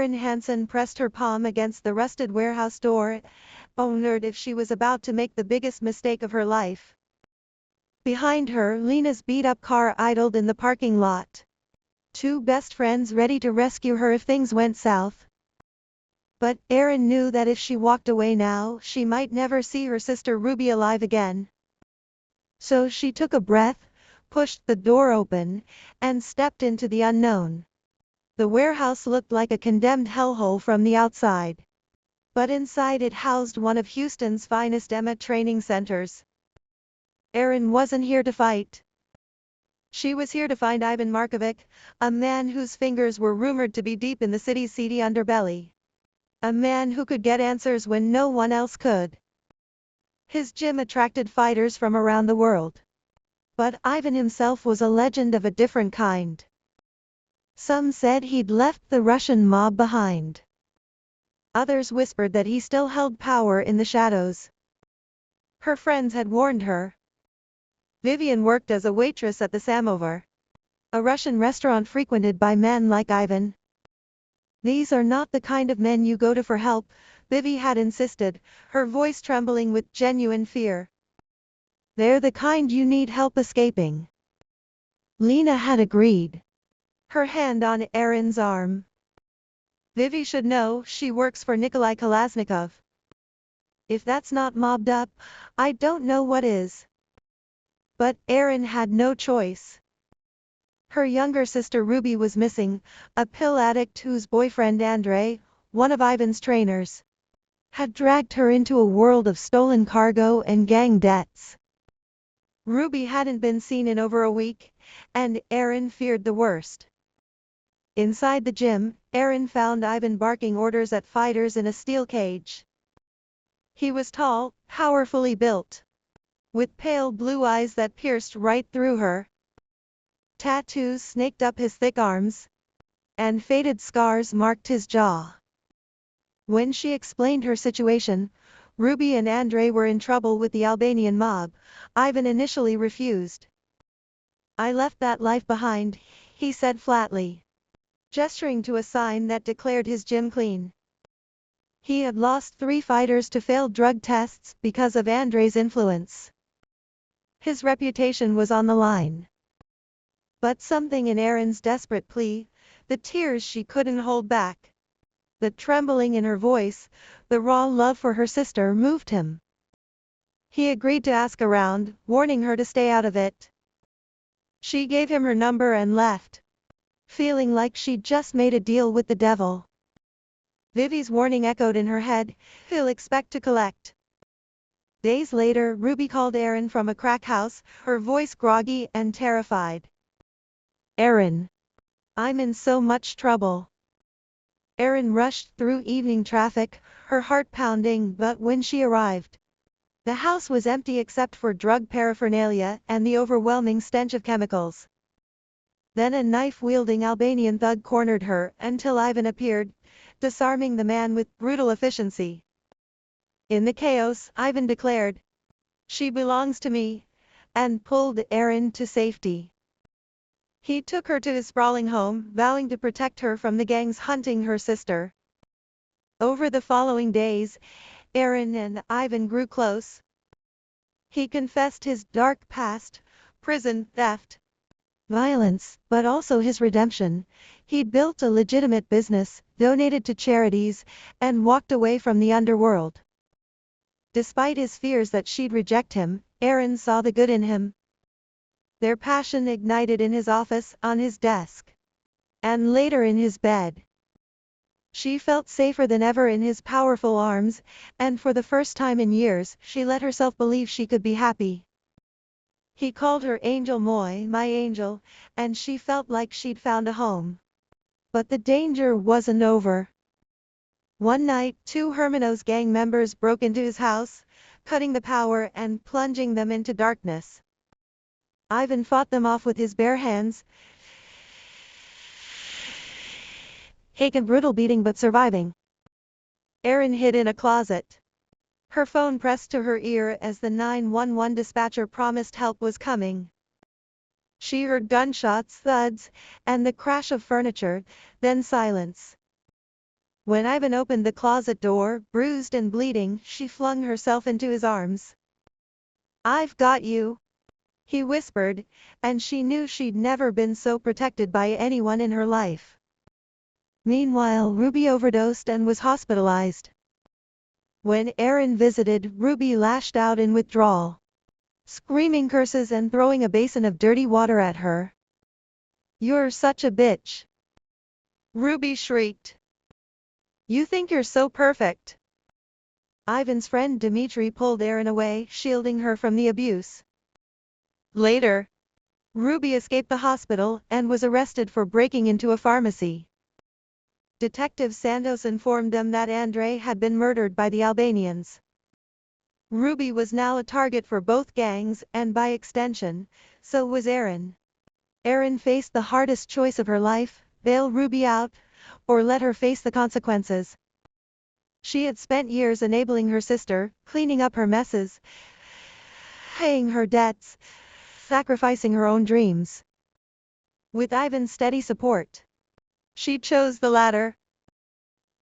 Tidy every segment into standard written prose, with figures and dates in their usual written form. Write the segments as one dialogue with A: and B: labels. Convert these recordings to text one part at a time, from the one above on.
A: Erin Hansen pressed her palm against the rusted warehouse door, wondered if she was about to make the biggest mistake of her life. Behind her, Lena's beat-up car idled in the parking lot. Two best friends ready to rescue her if things went south. But Erin knew that if she walked away now, she might never see her sister Ruby alive again. So she took a breath, pushed the door open, and stepped into the unknown. The warehouse looked like a condemned hellhole from the outside. But inside it housed one of Houston's finest EMA training centers. Erin wasn't here to fight. She was here to find Ivan Markovic, a man whose fingers were rumored to be deep in the city's seedy underbelly. A man who could get answers when no one else could. His gym attracted fighters from around the world. But Ivan himself was a legend of a different kind. Some said he'd left the Russian mob behind. Others whispered that he still held power in the shadows. Her friends had warned her. Vivian worked as a waitress at the Samovar, a Russian restaurant frequented by men like Ivan. These are not the kind of men you go to for help, Vivi had insisted, her voice trembling with genuine fear. They're the kind you need help escaping. Lena had agreed, her hand on Erin's arm. Vivi should know, she works for Nikolai Kolesnikov. If that's not mobbed up, I don't know what is. But Erin had no choice. Her younger sister Ruby was missing, a pill addict whose boyfriend Andrei, one of Ivan's trainers, had dragged her into a world of stolen cargo and gang debts. Ruby hadn't been seen in over a week, and Erin feared the worst. Inside the gym, Erin found Ivan barking orders at fighters in a steel cage. He was tall, powerfully built, with pale blue eyes that pierced right through her. Tattoos snaked up his thick arms, and faded scars marked his jaw. When she explained her situation, Ruby and Andrei were in trouble with the Albanian mob, Ivan initially refused. I left that life behind, he said flatly, gesturing to a sign that declared his gym clean. He had lost 3 fighters to failed drug tests because of Andrei's influence. His reputation was on the line. But something in Erin's desperate plea, the tears she couldn't hold back, the trembling in her voice, the raw love for her sister moved him. He agreed to ask around, warning her to stay out of it. She gave him her number and left, feeling like she'd just made a deal with the devil. Vivi's warning echoed in her head, he'll expect to collect. Days later, Ruby called Erin from a crack house, her voice groggy and terrified. Erin, I'm in so much trouble. Erin rushed through evening traffic, her heart pounding, but when she arrived, the house was empty except for drug paraphernalia and the overwhelming stench of chemicals. Then a knife-wielding Albanian thug cornered her until Ivan appeared, disarming the man with brutal efficiency. In the chaos, Ivan declared, "She belongs to me," and pulled Erin to safety. He took her to his sprawling home, vowing to protect her from the gangs hunting her sister. Over the following days, Erin and Ivan grew close. He confessed his dark past, prison, theft, violence, but also his redemption. He'd built a legitimate business, donated to charities, and walked away from the underworld. Despite his fears that she'd reject him, Erin saw the good in him. Their passion ignited in his office, on his desk, and later in his bed. She felt safer than ever in his powerful arms, and for the first time in years, she let herself believe she could be happy. He called her Angel Moy, my angel, and she felt like she'd found a home. But the danger wasn't over. One night, 2 Hermanos gang members broke into his house, cutting the power and plunging them into darkness. Ivan fought them off with his bare hands, taking brutal beating but surviving. Erin hid in a closet, her phone pressed to her ear as the 911 dispatcher promised help was coming. She heard gunshots, thuds, and the crash of furniture, then silence. When Ivan opened the closet door, bruised and bleeding, she flung herself into his arms. "I've got you," he whispered, and she knew she'd never been so protected by anyone in her life. Meanwhile, Ruby overdosed and was hospitalized. When Erin visited, Ruby lashed out in withdrawal, screaming curses and throwing a basin of dirty water at her. "You're such a bitch," Ruby shrieked. "You think you're so perfect." Ivan's friend Dmitri pulled Erin away, shielding her from the abuse. Later, Ruby escaped the hospital and was arrested for breaking into a pharmacy. Detective Santos informed them that Andre had been murdered by the Albanians. Ruby was now a target for both gangs, and by extension, so was Erin. Erin faced the hardest choice of her life: bail Ruby out, or let her face the consequences. She had spent years enabling her sister, cleaning up her messes, paying her debts, sacrificing her own dreams. With Ivan's steady support, she chose the latter.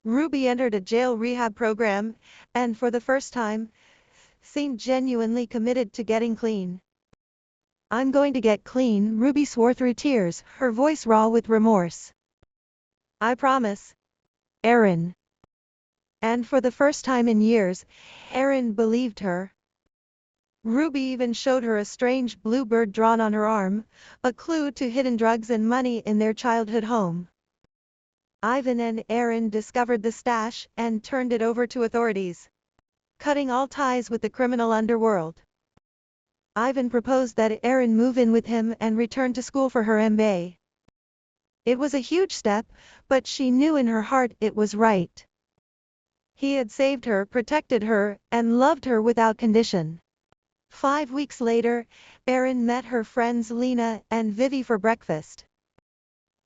A: Ruby entered a jail rehab program, and for the first time, seemed genuinely committed to getting clean. "I'm going to get clean," Ruby swore through tears, her voice raw with remorse. "I promise, Erin." And for the first time in years, Erin believed her. Ruby even showed her a strange blue bird drawn on her arm, a clue to hidden drugs and money in their childhood home. Ivan and Erin discovered the stash and turned it over to authorities, cutting all ties with the criminal underworld. Ivan proposed that Erin move in with him and return to school for her MBA. It was a huge step, but she knew in her heart it was right. He had saved her, protected her, and loved her without condition. 5 weeks later, Erin met her friends Lena and Vivi for breakfast.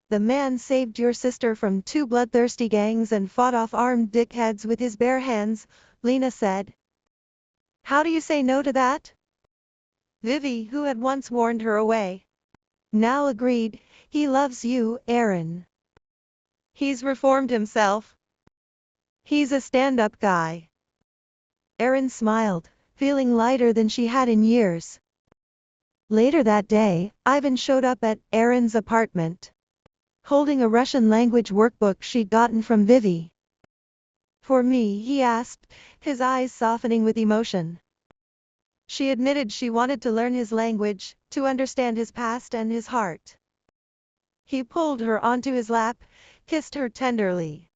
A: "The man saved your sister from 2 bloodthirsty gangs and fought off armed dickheads with his bare hands," Lena said. "How do you say no to that?" Vivi, who had once warned her away, now agreed. "He loves you, Erin. He's reformed himself. He's a stand-up guy." Erin smiled, feeling lighter than she had in years. Later that day, Ivan showed up at Erin's apartment, holding a Russian language workbook she'd gotten from Vivi. "For me?" he asked, his eyes softening with emotion. She admitted she wanted to learn his language, to understand his past and his heart. He pulled her onto his lap, kissed her tenderly,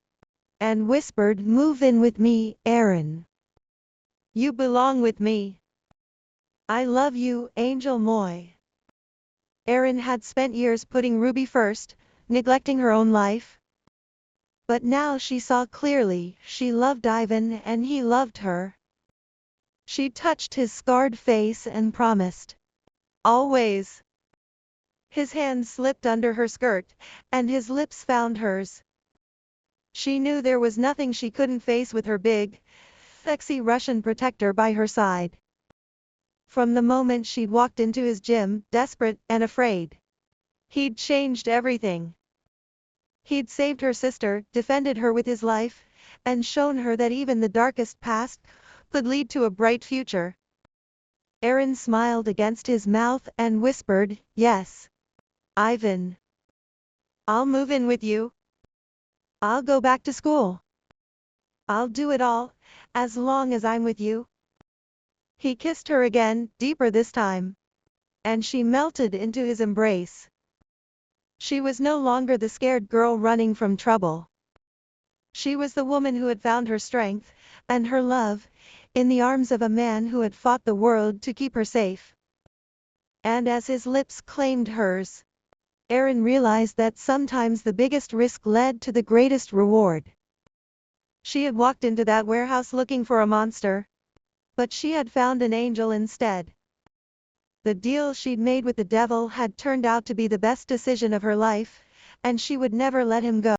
A: and whispered, "Move in with me, Erin. You belong with me. I love you, Angel Moy." Erin had spent years putting Ruby first, neglecting her own life. But now she saw clearly, she loved Ivan and he loved her. She touched his scarred face and promised, "Always." His hand slipped under her skirt, and his lips found hers. She knew there was nothing she couldn't face with her big, sexy Russian protector by her side. From the moment she'd walked into his gym, desperate and afraid, he'd changed everything. He'd saved her sister, defended her with his life, and shown her that even the darkest past could lead to a bright future. Erin smiled against his mouth and whispered, "Yes, Ivan. I'll move in with you. I'll go back to school. I'll do it all, as long as I'm with you." He kissed her again, deeper this time, and she melted into his embrace. She was no longer the scared girl running from trouble. She was the woman who had found her strength and her love in the arms of a man who had fought the world to keep her safe. And as his lips claimed hers, Erin realized that sometimes the biggest risk led to the greatest reward. She had walked into that warehouse looking for a monster, but she had found an angel instead. The deal she'd made with the devil had turned out to be the best decision of her life, and she would never let him go.